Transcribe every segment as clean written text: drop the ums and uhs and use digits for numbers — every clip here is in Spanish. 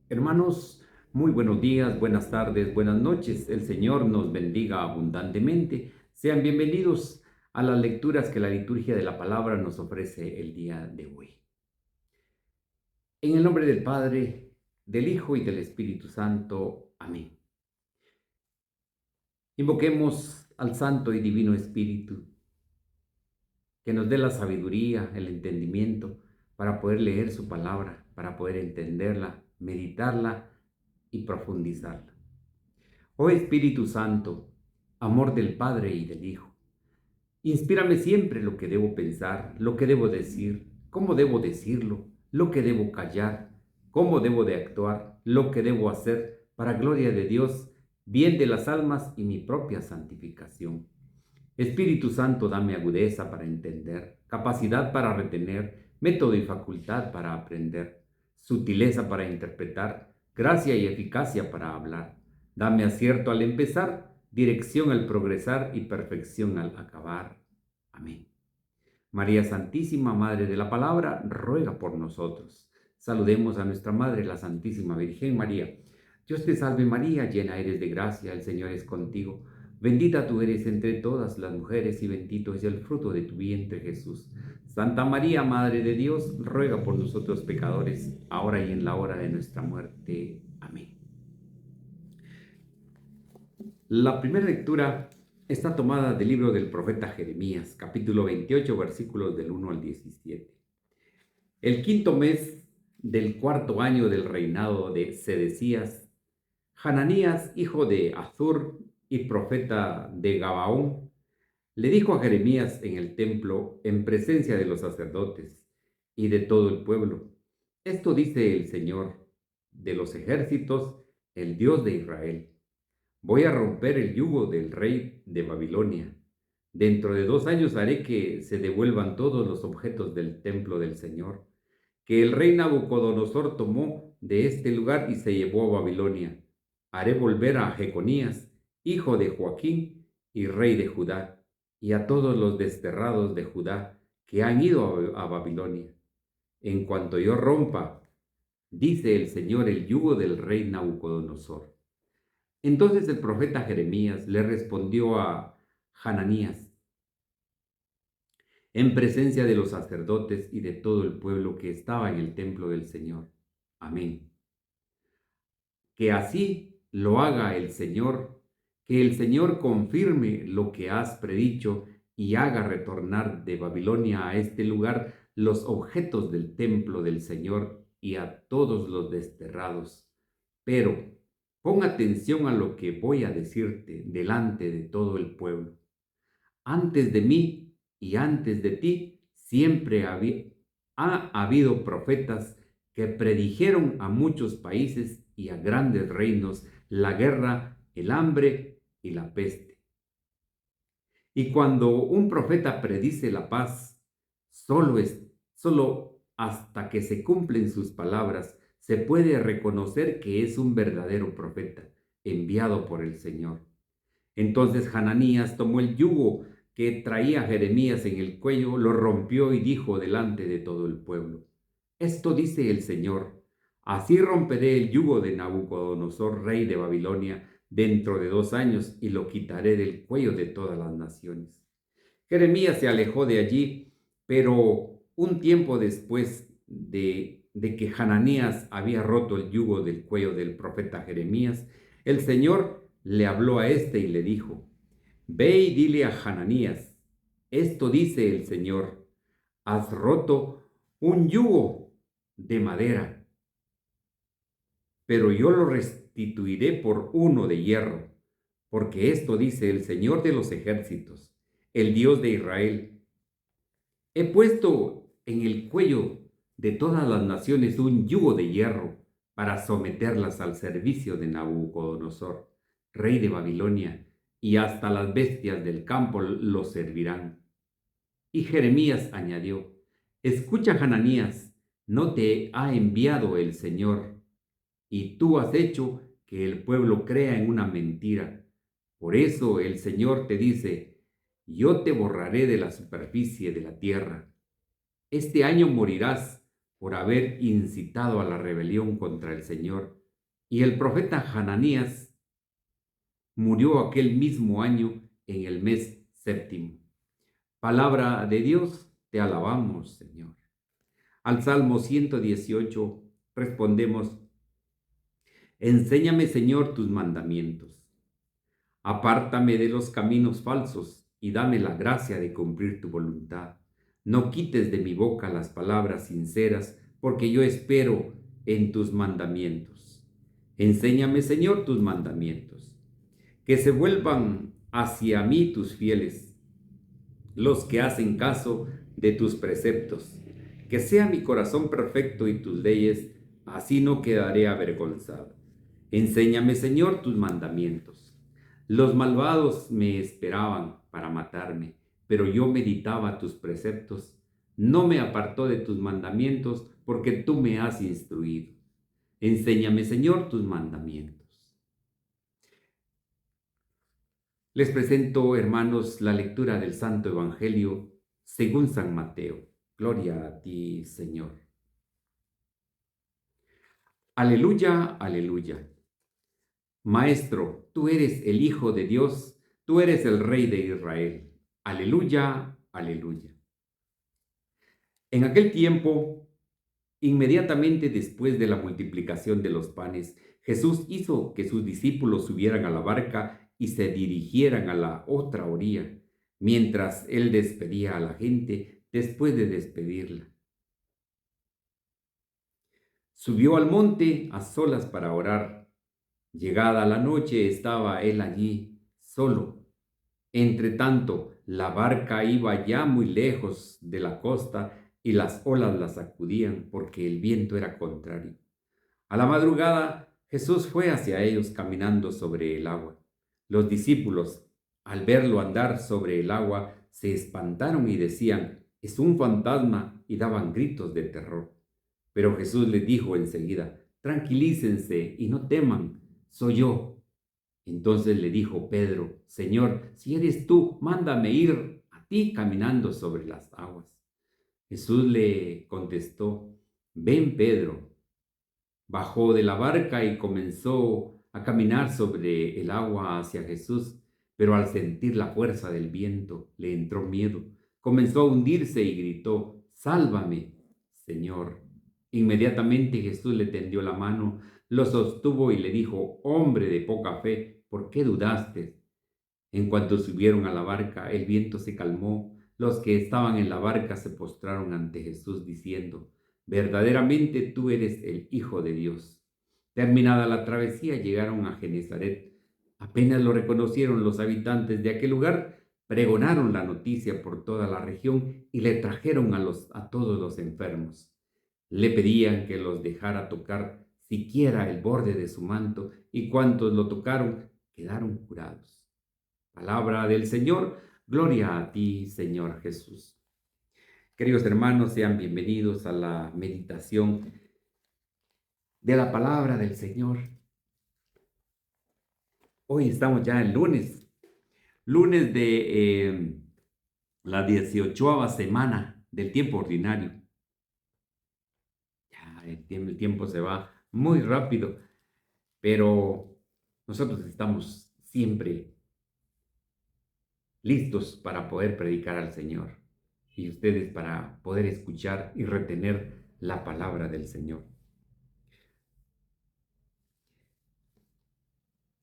Hermanos, muy buenos días, buenas tardes, buenas noches. El Señor nos bendiga abundantemente. Sean bienvenidos a las lecturas que la liturgia de la palabra nos ofrece el día de hoy. En el nombre del Padre, del Hijo y del Espíritu Santo. Amén. Invoquemos al Santo y Divino Espíritu, que nos dé la sabiduría, el entendimiento, para poder leer su palabra, para poder entenderla, meditarla y profundizarla. Oh Espíritu Santo, amor del Padre y del Hijo, inspírame siempre lo que debo pensar, lo que debo decir, cómo debo decirlo, lo que debo callar, cómo debo de actuar, lo que debo hacer, para gloria de Dios, bien de las almas y mi propia santificación. Espíritu Santo, dame agudeza para entender, capacidad para retener, método y facultad para aprender, sutileza para interpretar, gracia y eficacia para hablar. Dame acierto al empezar, dirección al progresar y perfección al acabar. Amén. María Santísima, Madre de la Palabra, ruega por nosotros. Saludemos a nuestra Madre, la Santísima Virgen María. Dios te salve María, llena eres de gracia, el Señor es contigo. Bendita tú eres entre todas las mujeres y bendito es el fruto de tu vientre Jesús. Santa María, Madre de Dios, ruega por nosotros pecadores, ahora y en la hora de nuestra muerte. Amén. La primera lectura está tomada del libro del profeta Jeremías, capítulo 28, versículos del 1 al 17. El quinto mes del cuarto año del reinado de Sedecías, Hananías, hijo de Azur y profeta de Gabaón, le dijo a Jeremías en el templo, en presencia de los sacerdotes y de todo el pueblo: Esto dice el Señor de los ejércitos, el Dios de Israel. Voy a romper el yugo del rey de Babilonia. Dentro de 2 años haré que se devuelvan todos los objetos del templo del Señor, que el rey Nabucodonosor tomó de este lugar y se llevó a Babilonia. Haré volver a Jeconías, hijo de Joaquín y rey de Judá, y a todos los desterrados de Judá que han ido a Babilonia. En cuanto yo rompa, dice el Señor, el yugo del rey Nabucodonosor. Entonces el profeta Jeremías le respondió a Hananías, en presencia de los sacerdotes y de todo el pueblo que estaba en el templo del Señor: Amén. Que así lo haga el Señor, que el Señor confirme lo que has predicho y haga retornar de Babilonia a este lugar los objetos del templo del Señor y a todos los desterrados. Pero pon atención a lo que voy a decirte delante de todo el pueblo. Antes de mí y antes de ti siempre ha habido profetas que predijeron a muchos países y a grandes reinos la guerra, el hambre y la peste. Y cuando un profeta predice la paz, solo hasta que se cumplen sus palabras se puede reconocer que es un verdadero profeta enviado por el Señor. Entonces Hananías tomó el yugo que traía Jeremías en el cuello, lo rompió y dijo delante de todo el pueblo: Esto dice el Señor: Así romperé el yugo de Nabucodonosor, rey de Babilonia, dentro de 2 años, y lo quitaré del cuello de todas las naciones. Jeremías se alejó de allí, pero un tiempo después de que Hananías había roto el yugo del cuello del profeta Jeremías, el Señor le habló a éste y le dijo: Ve y dile a Hananías, esto dice el Señor: has roto un yugo de madera, pero yo lo restituiré por uno de hierro, porque esto dice el Señor de los ejércitos, el Dios de Israel: he puesto en el cuello de todas las naciones un yugo de hierro para someterlas al servicio de Nabucodonosor, rey de Babilonia, y hasta las bestias del campo lo servirán. Y Jeremías añadió: Escucha, Hananías, no te ha enviado el Señor, y tú has hecho que el pueblo crea en una mentira. Por eso el Señor te dice: yo te borraré de la superficie de la tierra. Este año morirás, por haber incitado a la rebelión contra el Señor, y el profeta Hananías murió aquel mismo año en el mes séptimo. Palabra de Dios, te alabamos, Señor. Al Salmo 118 respondemos: enséñame, Señor, tus mandamientos. Apártame de los caminos falsos y dame la gracia de cumplir tu voluntad. No quites de mi boca las palabras sinceras, porque yo espero en tus mandamientos. Enséñame, Señor, tus mandamientos. Que se vuelvan hacia mí tus fieles, los que hacen caso de tus preceptos. Que sea mi corazón perfecto y tus leyes, así no quedaré avergonzado. Enséñame, Señor, tus mandamientos. Los malvados me esperaban para matarme, pero yo meditaba tus preceptos. No me apartó de tus mandamientos, porque tú me has instruido. Enséñame, Señor, tus mandamientos. Les presento, hermanos, la lectura del Santo Evangelio según San Mateo. Gloria a ti, Señor. Aleluya, aleluya. Maestro, tú eres el Hijo de Dios, tú eres el Rey de Israel. Aleluya, aleluya. En aquel tiempo, inmediatamente después de la multiplicación de los panes, Jesús hizo que sus discípulos subieran a la barca y se dirigieran a la otra orilla, mientras él despedía a la gente después de despedirla. Subió al monte a solas para orar. Llegada la noche estaba él allí, solo. Entre tanto, la barca iba ya muy lejos de la costa y las olas la sacudían porque el viento era contrario. A la madrugada, Jesús fue hacia ellos caminando sobre el agua. Los discípulos, al verlo andar sobre el agua, se espantaron y decían: «Es un fantasma», y daban gritos de terror. Pero Jesús les dijo enseguida: «Tranquilícense y no teman, soy yo». Entonces le dijo Pedro: «Señor, si eres tú, mándame ir a ti caminando sobre las aguas». Jesús le contestó: «Ven, Pedro». Bajó de la barca y comenzó a caminar sobre el agua hacia Jesús, pero al sentir la fuerza del viento le entró miedo. Comenzó a hundirse y gritó: «Sálvame, Señor». Inmediatamente Jesús le tendió la mano, lo sostuvo y le dijo: «Hombre de poca fe, ¿por qué dudaste?». En cuanto subieron a la barca, el viento se calmó. Los que estaban en la barca se postraron ante Jesús diciendo: «Verdaderamente tú eres el Hijo de Dios». Terminada la travesía, llegaron a Genezaret. Apenas lo reconocieron los habitantes de aquel lugar, pregonaron la noticia por toda la región y le trajeron a todos los enfermos. Le pedían que los dejara tocar siquiera el borde de su manto, y cuantos lo tocaron quedaron curados. Palabra del Señor, gloria a ti, Señor Jesús. Queridos hermanos, sean bienvenidos a la meditación de la palabra del Señor. Hoy estamos ya en lunes de la 18ª semana del tiempo ordinario. Ya el tiempo se va muy rápido, pero nosotros estamos siempre listos para poder predicar al Señor y ustedes para poder escuchar y retener la palabra del Señor.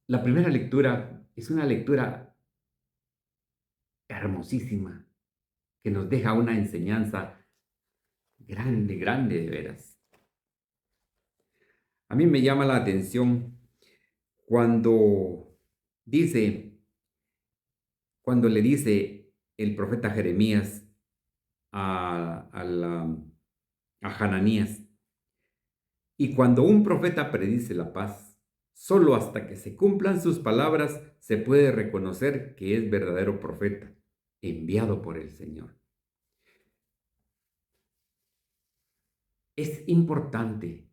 La primera lectura es una lectura hermosísima que nos deja una enseñanza grande, grande de veras. A mí me llama la atención cuando cuando le dice el profeta Jeremías a Hananías: «Y cuando un profeta predice la paz, solo hasta que se cumplan sus palabras se puede reconocer que es verdadero profeta, enviado por el Señor». Es importante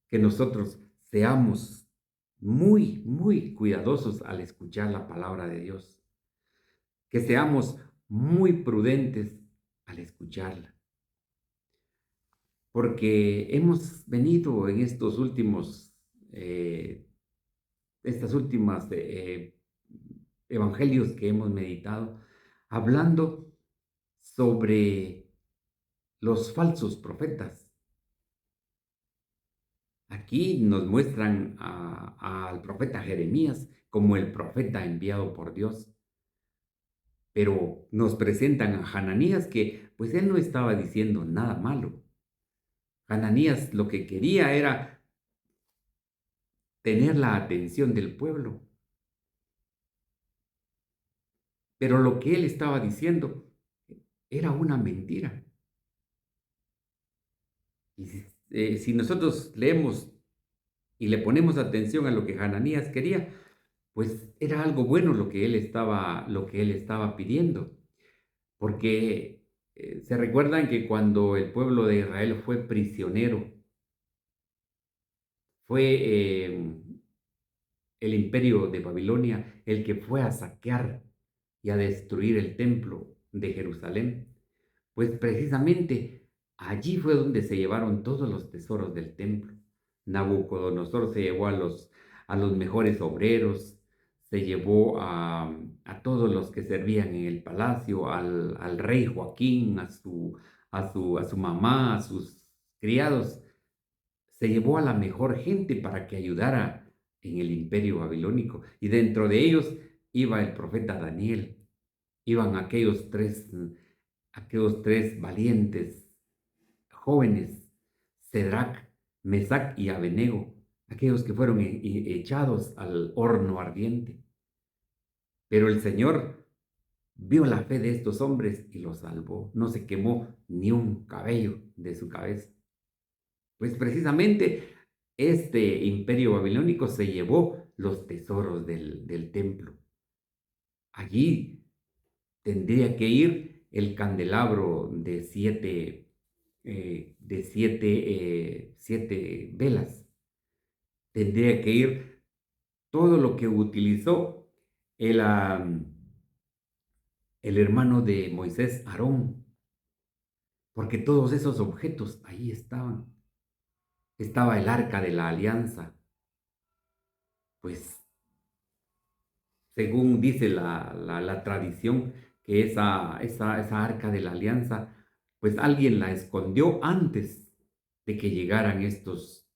que nosotros seamos muy, muy cuidadosos al escuchar la palabra de Dios, que seamos muy prudentes al escucharla. porque hemos venido en eh, estas últimas evangelios que hemos meditado, hablando sobre los falsos profetas. Aquí nos muestran al profeta Jeremías como el profeta enviado por Dios, pero nos presentan a Hananías que pues él no estaba diciendo nada malo. Hananías lo que quería era tener la atención del pueblo, pero lo que él estaba diciendo era una mentira. Y si nosotros leemos y le ponemos atención a lo que Hananías quería, pues era algo bueno lo que él estaba pidiendo, porque se recuerdan que cuando el pueblo de Israel fue prisionero, fue el imperio de Babilonia el que fue a saquear y a destruir el templo de Jerusalén. Pues precisamente allí fue donde se llevaron todos los tesoros del templo. Nabucodonosor se llevó a los mejores obreros, se llevó a todos los que servían en el palacio, al rey Joaquín, a su mamá, a sus criados. Se llevó a la mejor gente para que ayudara en el imperio babilónico. Y dentro de ellos iba el profeta Daniel, iban aquellos tres valientes jóvenes, Cedrac, Mesac y Abednego, aquellos que fueron echados al horno ardiente. Pero el Señor vio la fe de estos hombres y los salvó. No se quemó ni un cabello de su cabeza. Pues precisamente este imperio babilónico se llevó los tesoros del templo. Allí tendría que ir el candelabro de siete velas. Tendría que ir todo lo que utilizó el, el hermano de Moisés, Aarón, porque todos esos objetos ahí estaban. Estaba el arca de la alianza, pues según dice la tradición, que esa arca de la alianza, pues alguien la escondió antes de que llegaran estos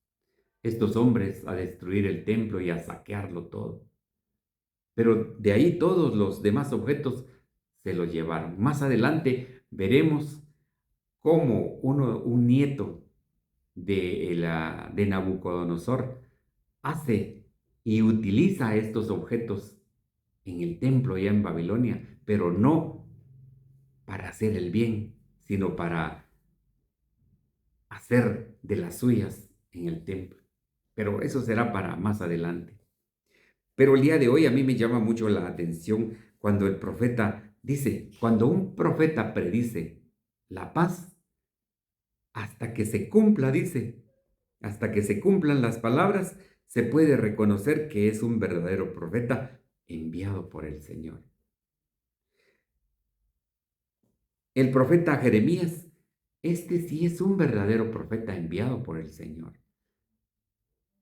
hombres a destruir el templo y a saquearlo todo. Pero de ahí todos los demás objetos se los llevaron. Más adelante veremos cómo un nieto de Nabucodonosor hace y utiliza estos objetos en el templo ya en Babilonia, pero no para hacer el bien, sino para hacer de las suyas en el templo. Pero eso será para más adelante. Pero el día de hoy a mí me llama mucho la atención cuando el profeta dice, cuando un profeta predice la paz, hasta que se cumpla, dice, hasta que se cumplan las palabras, se puede reconocer que es un verdadero profeta enviado por el Señor. El profeta Jeremías, este sí es un verdadero profeta enviado por el Señor.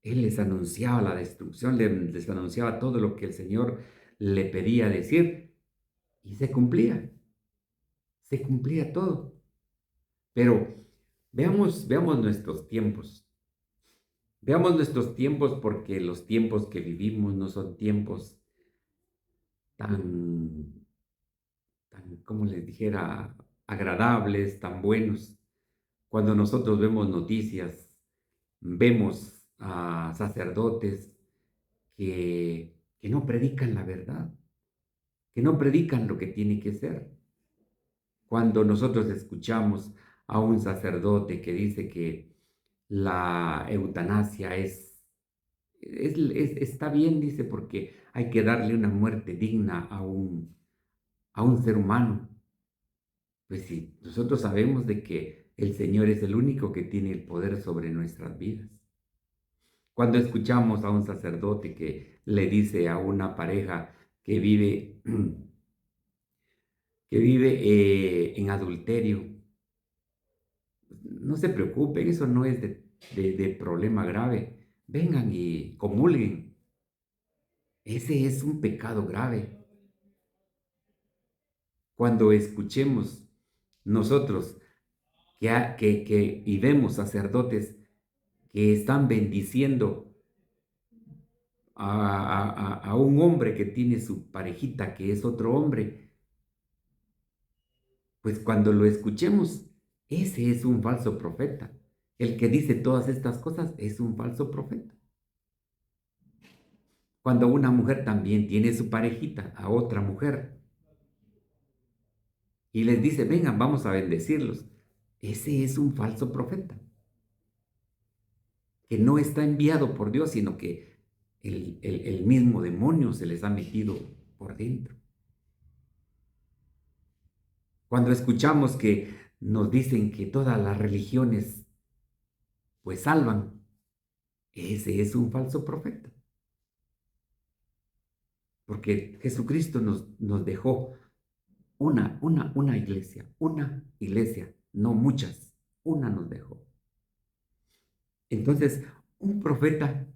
Él les anunciaba la destrucción, les anunciaba todo lo que el Señor le pedía decir y se cumplía todo. Pero veamos nuestros tiempos porque los tiempos que vivimos no son tiempos tan, como les dijera, agradables, tan buenos. Cuando nosotros vemos noticias, vemos a sacerdotes que no predican la verdad, que no predican lo que tiene que ser. Cuando nosotros escuchamos a un sacerdote que dice que la eutanasia está bien, dice, porque hay que darle una muerte digna a un ser humano. Pues sí, nosotros sabemos de que el Señor es el único que tiene el poder sobre nuestras vidas. Cuando escuchamos a un sacerdote que le dice a una pareja que vive, que vive en adulterio, no se preocupen, eso no es de problema grave. Vengan y comulguen. Ese es un pecado grave. Cuando escuchemos nosotros y vemos sacerdotes que están bendiciendo a un hombre que tiene su parejita, que es otro hombre, pues cuando lo escuchemos, ese es un falso profeta. El que dice todas estas cosas es un falso profeta. Cuando una mujer también tiene su parejita a otra mujer y les dice, vengan, vamos a bendecirlos, ese es un falso profeta, que no está enviado por Dios, sino que el mismo demonio se les ha metido por dentro. Cuando escuchamos que nos dicen que todas las religiones pues salvan, ese es un falso profeta. Porque Jesucristo nos dejó una iglesia, no muchas, una nos dejó. Entonces, un profeta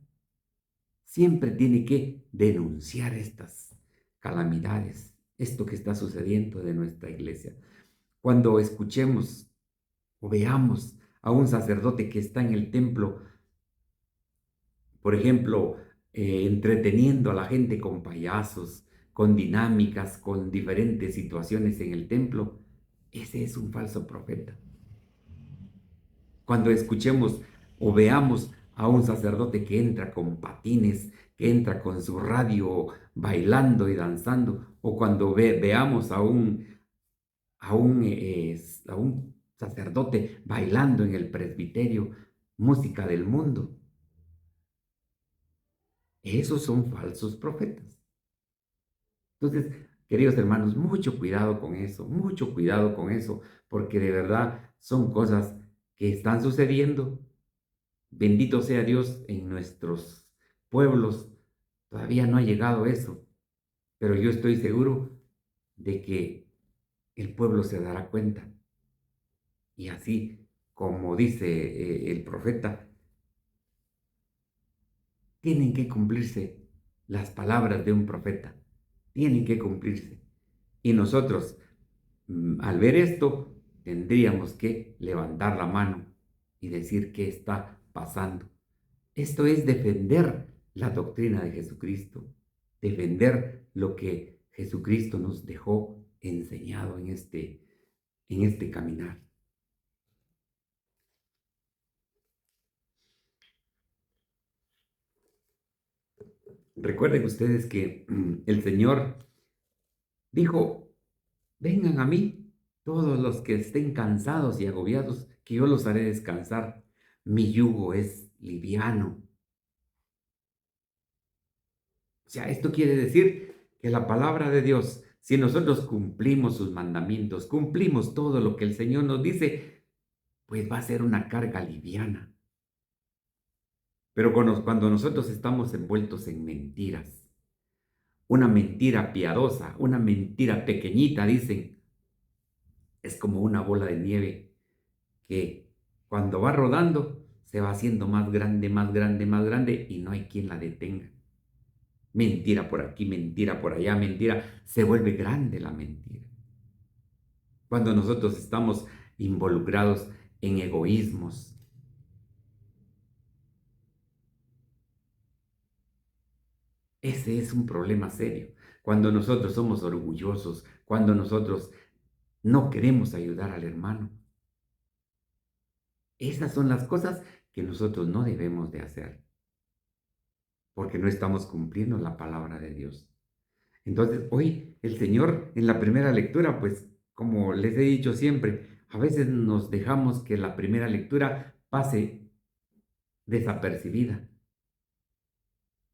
siempre tiene que denunciar estas calamidades, esto que está sucediendo de nuestra iglesia. Cuando escuchemos o veamos a un sacerdote que está en el templo, por ejemplo, entreteniendo a la gente con payasos, con dinámicas, con diferentes situaciones en el templo, ese es un falso profeta. Cuando escuchemos o veamos a un sacerdote que entra con patines, que entra con su radio bailando y danzando, o cuando veamos a un sacerdote bailando en el presbiterio música del mundo, esos son falsos profetas. Entonces, queridos hermanos, mucho cuidado con eso, porque de verdad son cosas que están sucediendo. Bendito sea Dios en nuestros pueblos. Todavía no ha llegado eso, pero yo estoy seguro de que el pueblo se dará cuenta. Y así como dice el profeta, tienen que cumplirse las palabras de un profeta. Tienen que cumplirse. Y nosotros, al ver esto, tendríamos que levantar la mano y decir qué está pasando. Esto es defender la doctrina de Jesucristo, defender lo que Jesucristo nos dejó enseñado en este caminar. Recuerden ustedes que el Señor dijo, vengan a mí todos los que estén cansados y agobiados, que yo los haré descansar. Mi yugo es liviano. O sea, esto quiere decir que la palabra de Dios, si nosotros cumplimos sus mandamientos, cumplimos todo lo que el Señor nos dice, pues va a ser una carga liviana. Pero cuando nosotros estamos envueltos en mentiras, una mentira piadosa, una mentira pequeñita, dicen, es como una bola de nieve que cuando va rodando se va haciendo más grande, más grande, más grande y no hay quien la detenga. Mentira por aquí, mentira por allá, mentira. Se vuelve grande la mentira. Cuando nosotros estamos involucrados en egoísmos, ese es un problema serio. Cuando nosotros somos orgullosos, cuando nosotros no queremos ayudar al hermano. Esas son las cosas que nosotros no debemos de hacer, porque no estamos cumpliendo la palabra de Dios. Entonces, hoy el Señor en la primera lectura, pues como les he dicho siempre, a veces nos dejamos que la primera lectura pase desapercibida.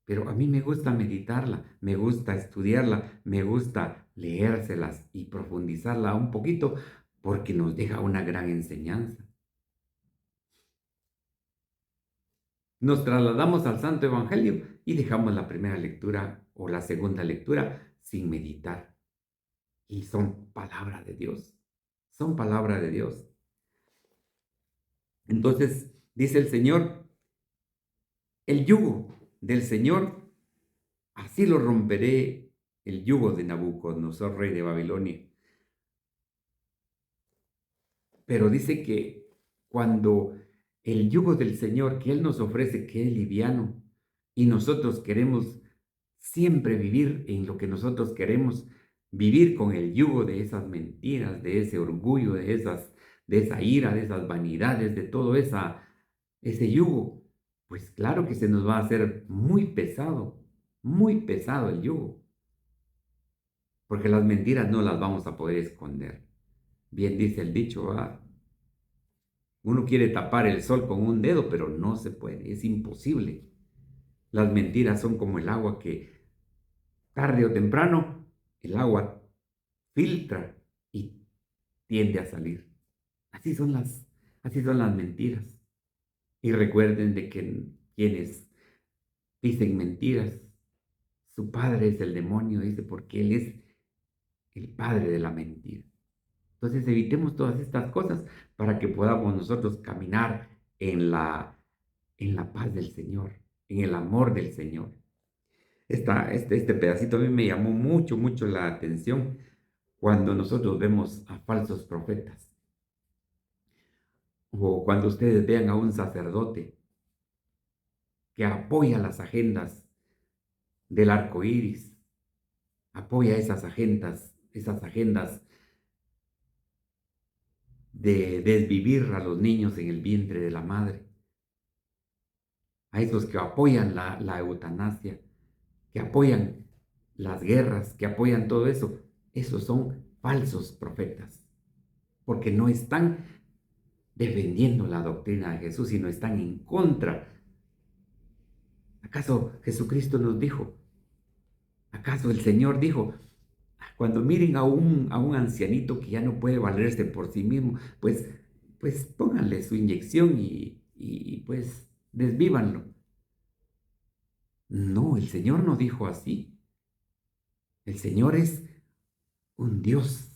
Pero a mí me gusta meditarla, me gusta estudiarla, me gusta leérselas y profundizarla un poquito porque nos deja una gran enseñanza. Nos trasladamos al Santo Evangelio y dejamos la primera lectura o la segunda lectura sin meditar. Y son palabra de Dios. Son palabra de Dios. Entonces, dice el Señor, el yugo del Señor, así lo romperé, el yugo de Nabucodonosor, rey de Babilonia. Pero dice que cuando el yugo del Señor que Él nos ofrece, que es liviano, y nosotros queremos siempre vivir en lo que nosotros queremos, vivir con el yugo de esas mentiras, de ese orgullo, de esa ira, de esas vanidades, de todo ese yugo, pues claro que se nos va a hacer muy pesado el yugo, porque las mentiras no las vamos a poder esconder. Bien dice el dicho, ¿verdad? Uno quiere tapar el sol con un dedo, pero no se puede, es imposible. Las mentiras son como el agua que tarde o temprano el agua filtra y tiende a salir. Así son así son las mentiras. Y recuerden de que quienes dicen mentiras, su padre es el demonio, dice, porque él es el padre de la mentira. Entonces evitemos todas estas cosas para que podamos nosotros caminar en la paz del Señor, en el amor del Señor. Este pedacito a mí me llamó mucho la atención cuando nosotros vemos a falsos profetas o cuando ustedes vean a un sacerdote que apoya las agendas del arco iris, apoya esas agendas de desvivir a los niños en el vientre de la madre, a esos que apoyan la eutanasia, que apoyan las guerras, que apoyan todo eso. Esos son falsos profetas, porque no están defendiendo la doctrina de Jesús, sino están en contra. ¿Acaso Jesucristo nos dijo? ¿Acaso el Señor dijo, cuando miren a un ancianito que ya no puede valerse por sí mismo, pues pónganle su inyección y pues desvívanlo? No, el Señor no dijo así. El Señor es un Dios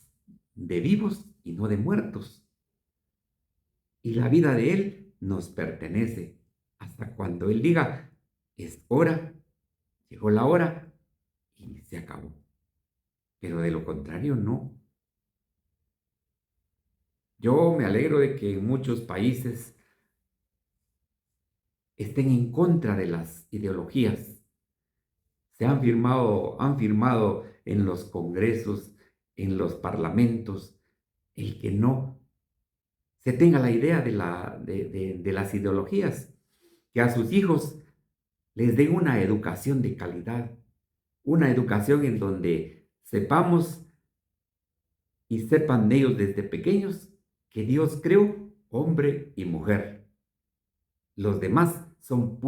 de vivos y no de muertos. Y la vida de Él nos pertenece hasta cuando Él diga, es hora, llegó la hora y se acabó. Pero de lo contrario, no. Yo me alegro de que en muchos países estén en contra de las ideologías. Han firmado en los congresos, en los parlamentos, el que no se tenga la idea de las ideologías, que a sus hijos les den una educación de calidad, una educación en donde sepamos y sepan ellos desde pequeños que Dios creó hombre y mujer. Los demás son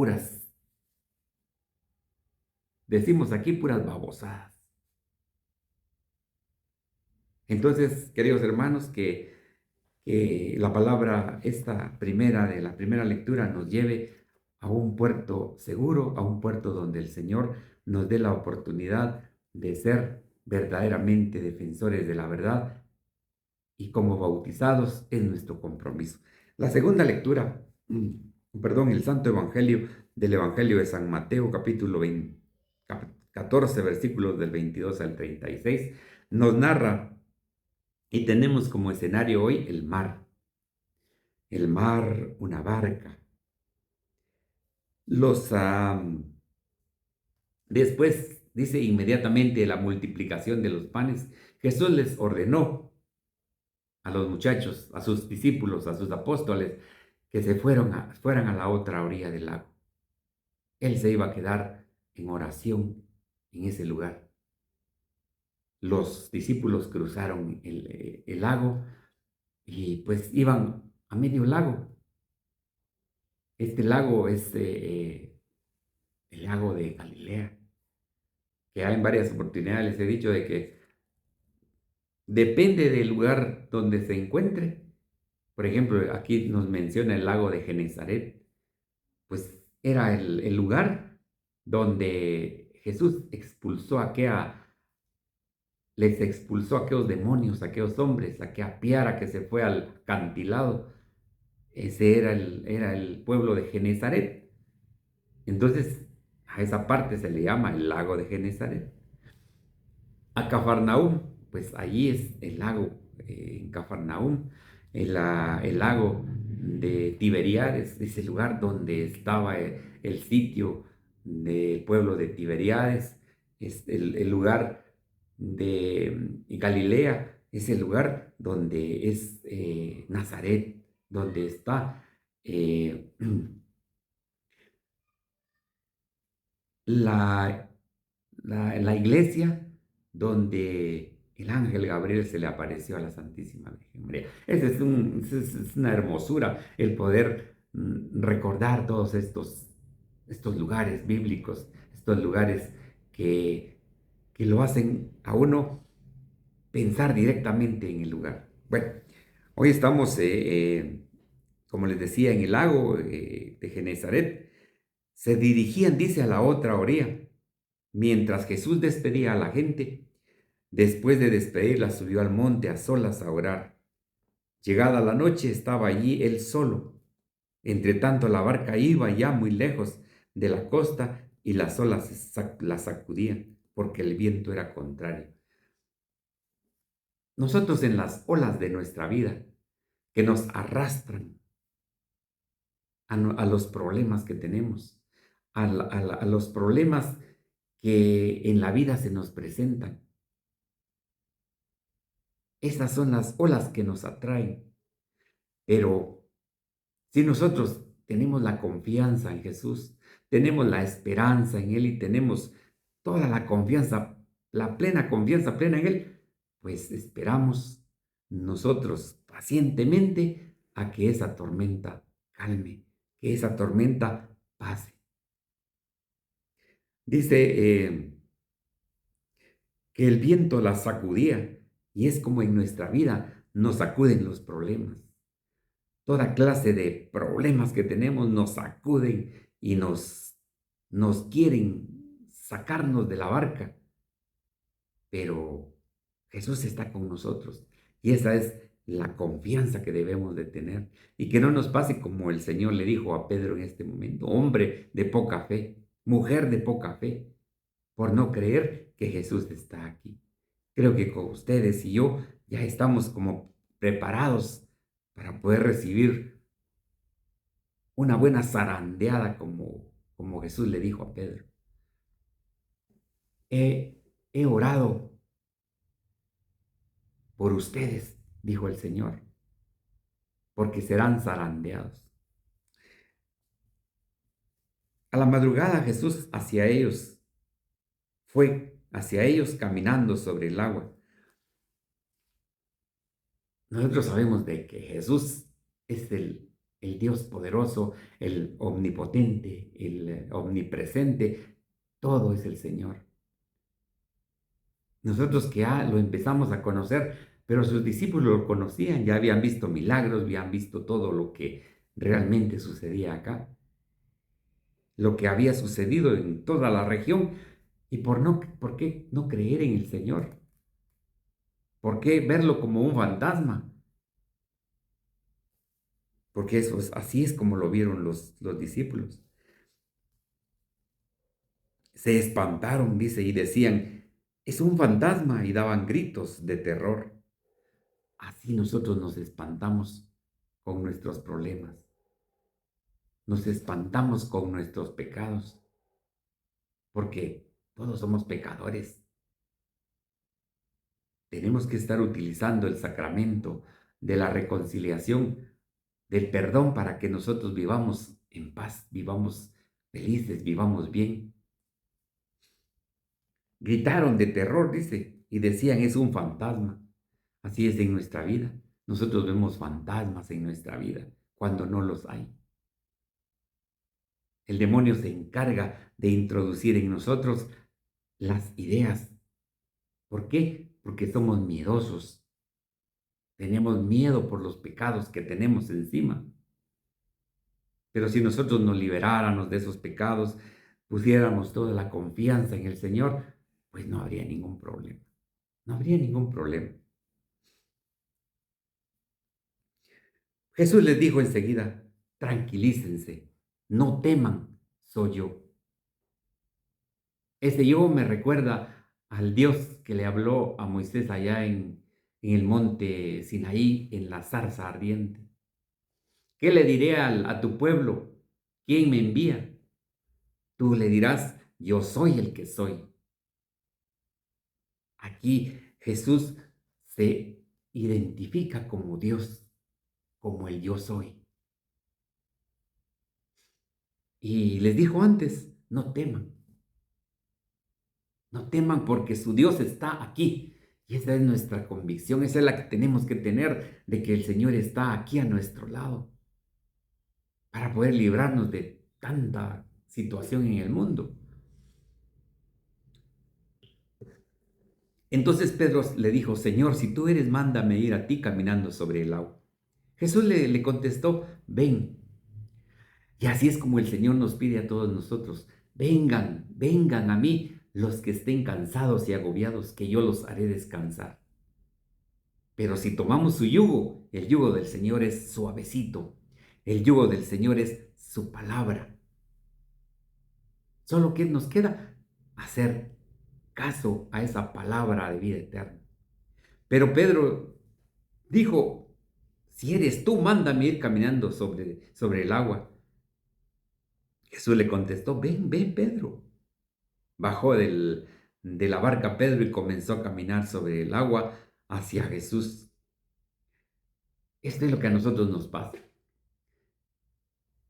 decimos aquí puras babosadas. Entonces, queridos hermanos, que la palabra esta primera de la primera lectura nos lleve a un puerto seguro, a un puerto donde el Señor nos dé la oportunidad de ser verdaderamente defensores de la verdad y como bautizados es nuestro compromiso. La segunda lectura, perdón, el Santo Evangelio del Evangelio de San Mateo, capítulo 14, versículos del 22 al 36, nos narra y tenemos como escenario hoy el mar. El mar, una barca. Los, después dice inmediatamente la multiplicación de los panes. Jesús les ordenó a los muchachos, a sus discípulos, a sus apóstoles, que fueran a la otra orilla del lago. Él se iba a quedar en oración en ese lugar. Los discípulos cruzaron el lago y pues iban a medio lago. Este lago es el lago de Galilea, que hay en varias oportunidades les he dicho de que depende del lugar donde se encuentre. Por ejemplo, aquí nos menciona el lago de Genezaret, pues era el lugar donde Jesús les expulsó a aquellos demonios, a aquellos hombres, a aquella piara que se fue al acantilado. Ese era el pueblo de Genezaret. Entonces, a esa parte se le llama el lago de Genezaret. A Cafarnaúm, pues allí es el lago, en Cafarnaúm, el lago de Tiberíades, es el lugar donde estaba el sitio del pueblo de Tiberíades, es el lugar de Galilea, es el lugar donde es Nazaret, donde está eh, la la iglesia donde el ángel Gabriel se le apareció a la Santísima Virgen María. Es una hermosura el poder recordar todos estos lugares bíblicos, estos lugares que lo hacen a uno pensar directamente en el lugar. Bueno, hoy estamos, como les decía, en el lago de Genezaret. Se dirigían, dice, a la otra orilla. Mientras Jesús despedía a la gente, después de despedirla subió al monte a solas a orar. Llegada la noche estaba allí él solo. Entre tanto la barca iba ya muy lejos de la costa y las olas la sacudían porque el viento era contrario. Nosotros en las olas de nuestra vida que nos arrastran a los problemas que tenemos, a los problemas que en la vida se nos presentan. Esas son las olas que nos atraen. Pero si nosotros tenemos la confianza en Jesús, tenemos la esperanza en Él y tenemos toda la confianza, la plena confianza plena en Él, pues esperamos nosotros pacientemente a que esa tormenta calme, que esa tormenta pase. Dice que el viento la sacudía y es como en nuestra vida nos sacuden los problemas. Toda clase de problemas que tenemos nos sacuden y nos quieren sacarnos de la barca, pero Jesús está con nosotros y esa es la confianza que debemos de tener y que no nos pase como el Señor le dijo a Pedro en este momento, hombre de poca fe, mujer de poca fe, por no creer que Jesús está aquí. Creo que con ustedes y yo ya estamos como preparados para poder recibir una buena zarandeada como Jesús le dijo a Pedro. He orado por ustedes, dijo el Señor, porque serán zarandeados. A la madrugada Jesús fue hacia ellos caminando sobre el agua. Nosotros sabemos de que Jesús es el Dios poderoso, el omnipotente, el omnipresente, todo es el Señor. Nosotros que ya lo empezamos a conocer, pero sus discípulos lo conocían, ya habían visto milagros, habían visto todo lo que realmente sucedía acá, lo que había sucedido en toda la región. ¿Y por qué no creer en el Señor? ¿Por qué verlo como un fantasma? Porque así es como lo vieron los discípulos. Se espantaron, dice, y decían, es un fantasma, y daban gritos de terror. Así nosotros nos espantamos con nuestros problemas. Nos espantamos con nuestros pecados, porque todos somos pecadores. Tenemos que estar utilizando el sacramento de la reconciliación, del perdón, para que nosotros vivamos en paz, vivamos felices, vivamos bien. Gritaron de terror, dice, y decían, es un fantasma. Así es en nuestra vida. Nosotros vemos fantasmas en nuestra vida cuando no los hay. El demonio se encarga de introducir en nosotros las ideas. ¿Por qué? Porque somos miedosos. Tenemos miedo por los pecados que tenemos encima. Pero si nosotros nos liberáramos de esos pecados, pusiéramos toda la confianza en el Señor, pues no habría ningún problema. No habría ningún problema. Jesús les dijo enseguida, tranquilícense, no teman, soy yo. Ese yo me recuerda al Dios que le habló a Moisés allá en el monte Sinaí, en la zarza ardiente. ¿Qué le diré a tu pueblo? ¿Quién me envía? Tú le dirás, yo soy el que soy. Aquí Jesús se identifica como Dios, como el yo soy. Y les dijo antes, no teman, no teman porque su Dios está aquí. Y esa es nuestra convicción, esa es la que tenemos que tener de que el Señor está aquí a nuestro lado para poder librarnos de tanta situación en el mundo. Entonces Pedro le dijo, Señor, si tú eres, mándame ir a ti caminando sobre el agua. Jesús le contestó, ven. Y así es como el Señor nos pide a todos nosotros, vengan, vengan a mí los que estén cansados y agobiados, que yo los haré descansar. Pero si tomamos su yugo, el yugo del Señor es suavecito, el yugo del Señor es su palabra. Solo que nos queda hacer caso a esa palabra de vida eterna. Pero Pedro dijo, si eres tú, mándame ir caminando sobre el agua. Jesús le contestó, ven, ven, Pedro. Bajó de la barca Pedro y comenzó a caminar sobre el agua hacia Jesús. Esto es lo que a nosotros nos pasa.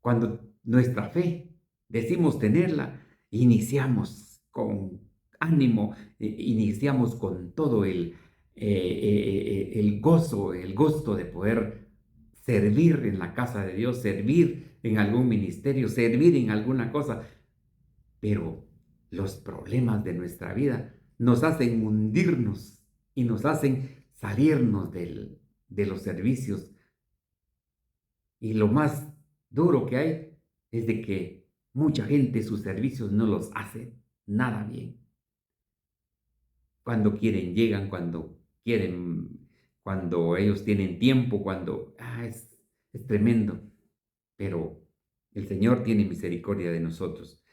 Cuando nuestra fe decimos tenerla, iniciamos con ánimo, iniciamos con todo el gozo, el gusto de poder servir en la casa de Dios, servir en algún ministerio, servir en alguna cosa. Pero los problemas de nuestra vida nos hacen hundirnos y nos hacen salirnos de los servicios. Y lo más duro que hay es de que mucha gente sus servicios no los hace nada bien. Cuando quieren, llegan, cuando quieren, cuando ellos tienen tiempo, cuando es tremendo. Pero el Señor tiene misericordia de nosotros.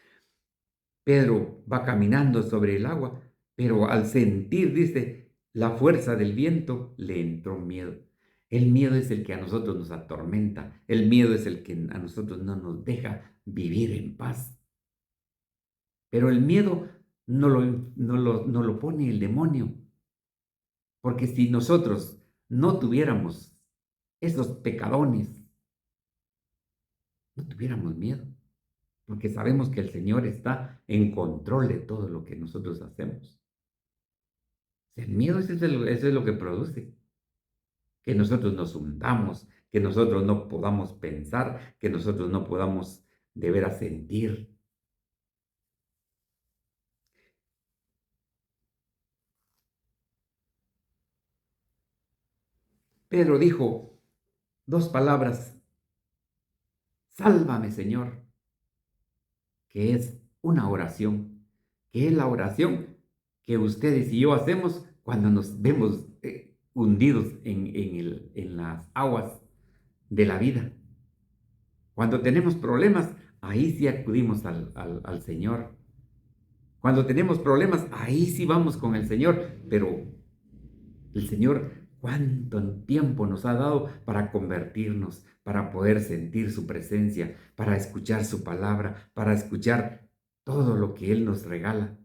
Pedro va caminando sobre el agua, pero al sentir, dice, la fuerza del viento, le entró miedo. El miedo es el que a nosotros nos atormenta. El miedo es el que a nosotros no nos deja vivir en paz. Pero el miedo no lo pone el demonio. Porque si nosotros no tuviéramos esos pecadones, no tuviéramos miedo. Porque sabemos que el Señor está en control de todo lo que nosotros hacemos. El miedo eso es lo que produce. Que nosotros nos hundamos, que nosotros no podamos pensar, que nosotros no podamos de veras sentir. Pedro dijo dos palabras, sálvame, Señor, que es una oración, que es la oración que ustedes y yo hacemos cuando nos vemos hundidos en las aguas de la vida. Cuando tenemos problemas, ahí sí acudimos al Señor. Cuando tenemos problemas, ahí sí vamos con el Señor. Pero el Señor, ¿cuánto tiempo nos ha dado para convertirnos, para poder sentir su presencia, para escuchar su palabra, para escuchar todo lo que Él nos regala?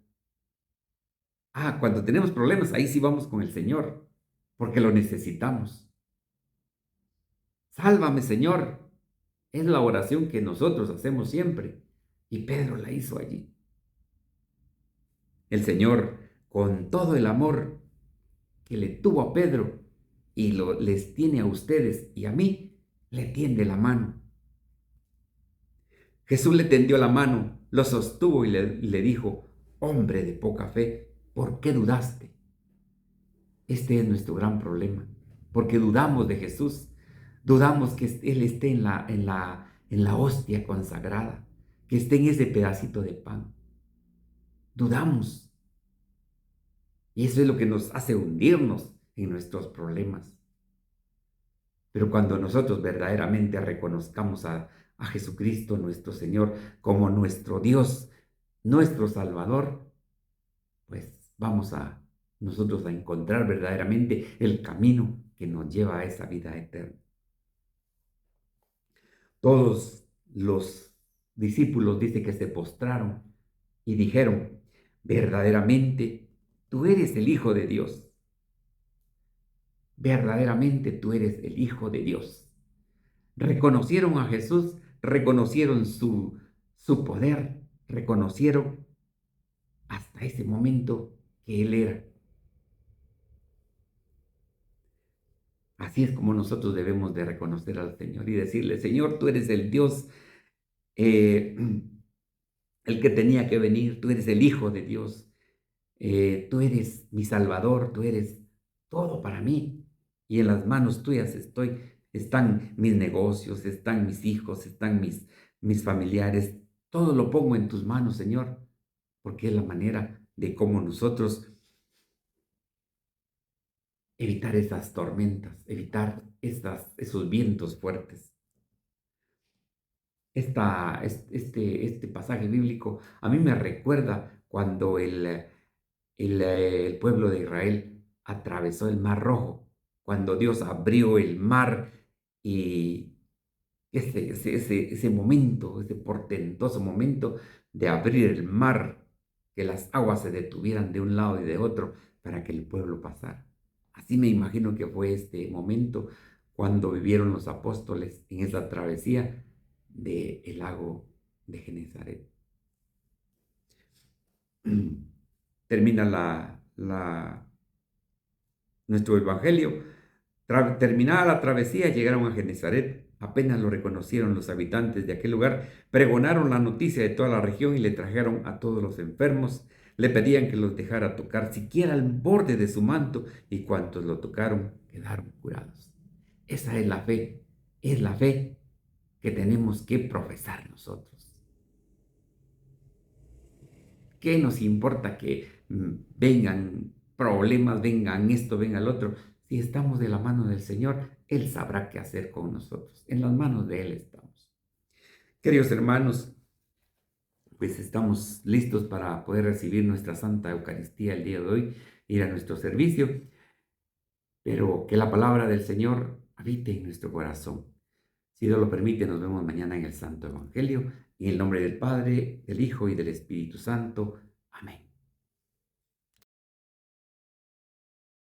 Cuando tenemos problemas, ahí sí vamos con el Señor, porque lo necesitamos. Sálvame, Señor. Es la oración que nosotros hacemos siempre. Y Pedro la hizo allí. El Señor, con todo el amor que le tuvo a Pedro y les tiene a ustedes y a mí, le tiende la mano. Jesús le tendió la mano, lo sostuvo y le dijo, hombre de poca fe, ¿por qué dudaste? Este es nuestro gran problema, porque dudamos de Jesús, dudamos que Él esté en la hostia consagrada, que esté en ese pedacito de pan. Dudamos. Y eso es lo que nos hace hundirnos en nuestros problemas. Pero cuando nosotros verdaderamente reconozcamos a Jesucristo nuestro Señor como nuestro Dios, nuestro Salvador, pues vamos a nosotros a encontrar verdaderamente el camino que nos lleva a esa vida eterna. Todos los discípulos dice que se postraron y dijeron, verdaderamente tú eres el Hijo de Dios. Verdaderamente tú eres el Hijo de Dios. Reconocieron a Jesús, reconocieron su poder, reconocieron hasta ese momento que Él era. Así es como nosotros debemos de reconocer al Señor y decirle, Señor, tú eres el Dios, eh, el que tenía que venir, tú eres el Hijo de Dios, tú eres mi Salvador, tú eres todo para mí. Y en las manos tuyas están mis negocios, están mis hijos, están mis familiares. Todo lo pongo en tus manos, Señor, porque es la manera de cómo nosotros evitar esas tormentas, evitar esos vientos fuertes. Este pasaje bíblico a mí me recuerda cuando el pueblo de Israel atravesó el Mar Rojo, cuando Dios abrió el mar y ese momento, ese portentoso momento de abrir el mar, que las aguas se detuvieran de un lado y de otro para que el pueblo pasara. Así me imagino que fue este momento cuando vivieron los apóstoles en esa travesía del lago de Genezaret. Termina nuestro evangelio. Terminada la travesía, llegaron a Genezaret. Apenas lo reconocieron los habitantes de aquel lugar, pregonaron la noticia de toda la región y le trajeron a todos los enfermos. Le pedían que los dejara tocar siquiera el borde de su manto, y cuantos lo tocaron quedaron curados. Esa es la fe que tenemos que profesar nosotros. ¿Qué nos importa que vengan problemas, vengan esto, venga el otro? Si estamos de la mano del Señor, Él sabrá qué hacer con nosotros. En las manos de Él estamos. Queridos hermanos, pues estamos listos para poder recibir nuestra Santa Eucaristía el día de hoy, ir a nuestro servicio, pero que la palabra del Señor habite en nuestro corazón. Si Dios lo permite, nos vemos mañana en el Santo Evangelio. En el nombre del Padre, del Hijo y del Espíritu Santo. Amén.